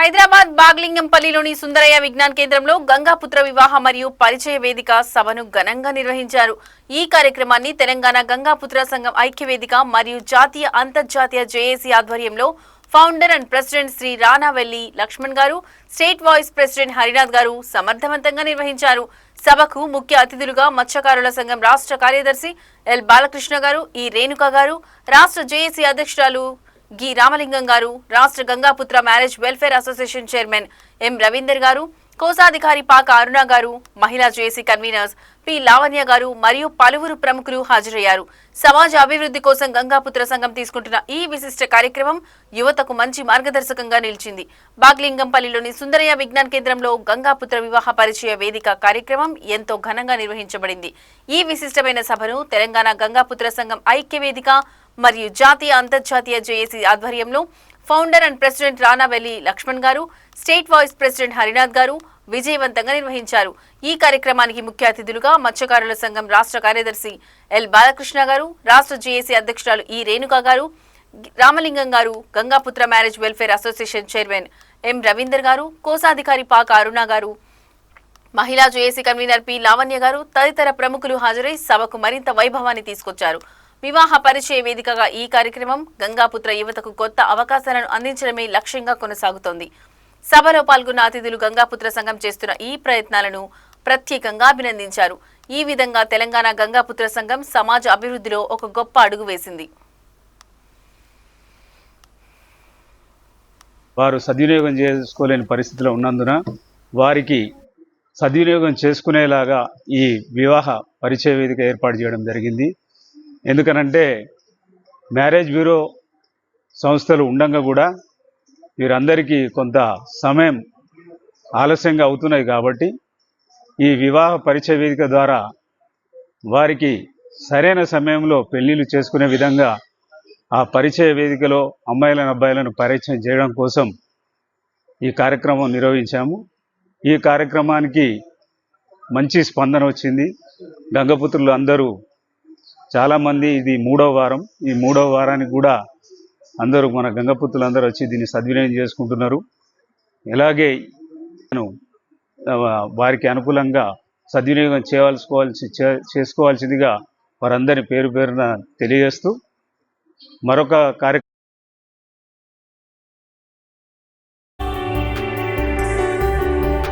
హైదరాబాద్ బాగ్లింగంపల్లిలోని సుందరయ్య విజ్ఞాన్ కేంద్రంలో గంగాపుత్ర వివాహ మరియు పరిచయ వేదిక సభను ఘనంగా నిర్వహించారు. ఈ కార్యక్రమాన్ని తెలంగాణ గంగాపుత్ర సంఘం ఐక్యవేదిక మరియు జాతీయ అంతర్జాతీయ జేఏసీ ఆధ్వర్యంలో founder and president Shri Ranavelli Laxman గారు, స్టేట్ వైస్ ప్రెసిడెంట్ హరినాథ్ గారు సమర్థవంతంగా నిర్వహించారు. సభకు ముఖ్య అతిథులుగా మత్స్యకారుల సంఘం రాష్ట్ర కార్యదర్శి ఎల్ బాలకృష్ణ గారు, ఈ రేణుక గారు, రాష్ట్ర జేఏసీ అధ్యక్షురాలు గి రామలింగం గారు, రాష్ట్ర Gangaputra marriage welfare association chairman M Ravinder గారు, కోశాధికారి పాక అరుణ గారు, మహిళా జేఏసీ కన్వీనర్స్ పి లావణ్య గారు మరియు పలువురు ప్రముఖులు హాజరయ్యారు. సమాజ అభివృద్ధి కోసం గంగాపుత్ర సంఘం తీసుకుంటున్న ఈ విశిష్ట కార్యక్రమం యువతకు మంచి మార్గదర్శకంగా నిలిచింది. బాగ్లింగంపల్లిలోని సుందరయ్య విజ్ఞాన్ కేంద్రంలో గంగాపుత్ర వివాహ పరిచయ వేదిక కార్యక్రమం ఎంతో ఘనంగా నిర్వహించబడింది. ఈ విశిష్టమైన సభను తెలంగాణ గంగాపుత్ర సంఘం ఐక్యవేదిక మరియు జాతీయ అంతర్జాతీయ జేఏసీ ఆధ్వర్యంలో ఫౌండర్ అండ్ ప్రెసిడెంట్ రానావెల్లి లక్ష్మణ్ గారు, స్టేట్ వైస్ ప్రెసిడెంట్ హరినాథ్ గారు విజయవంతంగా నిర్వహించారు. ఈ కార్యక్రమానికి ముఖ్య అతిథులుగా మత్స్యకారుల సంఘం రాష్ట్ర కార్యదర్శి ఎల్ బాలకృష్ణ గారు, రాష్ట్ర జేఏసీ అధ్యక్షురాలు ఈ రేణుక గారు, రామలింగం గారు, Gangaputra marriage welfare association chairman M Ravinder గారు, కోశాధికారి పాక అరుణ గారు, మహిళా జేఏసీ కన్వీనర్ పి లావణ్య గారు తదితర ప్రముఖులు హాజరై సభకు మరింత వైభవాన్ని తీసుకొచ్చారు. వివాహ పరిచయ వేదికగా ఈ కార్యక్రమం గంగాపుత్ర యువతకు కొత్త అవకాశాలను అందించడమే లక్ష్యంగా కొనసాగుతోంది. సభలో పాల్గొన్న అతిథులు గంగాపుత్ర సంఘం చేస్తున్న ఈ ప్రయత్నాలను ప్రత్యేకంగా అభినందించారు. ఈ విధంగా తెలంగాణ గంగాపుత్ర సంఘం సమాజ అభివృద్ధిలో ఒక గొప్ప అడుగు వేసింది. వారు సద్వినియోగం చేసుకోలేని పరిస్థితిలో ఉన్నందున వారికి సద్వినియోగం చేసుకునేలాగా ఈ వివాహ పరిచయ వేదిక ఏర్పాటు చేయడం జరిగింది. ఎందుకనంటే మ్యారేజ్ బ్యూరో సంస్థలు ఉండగా కూడా వీరందరికీ కొంత సమయం ఆలస్యంగా అవుతున్నాయి కాబట్టి ఈ వివాహ పరిచయ వేదిక ద్వారా వారికి సరైన సమయంలో పెళ్లిళ్ళు చేసుకునే విధంగా ఆ పరిచయ వేదికలో అమ్మాయిలను అబ్బాయిలను పరిచయం చేయడం కోసం ఈ కార్యక్రమం నిర్వహించాము. ఈ కార్యక్రమానికి మంచి స్పందన వచ్చింది. గంగపుత్రులు అందరూ చాలామంది ఇది 3వ వారం. ఈ 3వ వారానికి కూడా అందరూ మన గంగపుత్రులు అందరూ వచ్చి దీన్ని సద్వినియోగం చేసుకుంటున్నారు. ఇలాగే వారికి అనుకూలంగా సద్వినియోగం చేసుకోవాల్సిందిగా వారందరి పేరు పేరున తెలియజేస్తూ మరొక కార్యక్రమం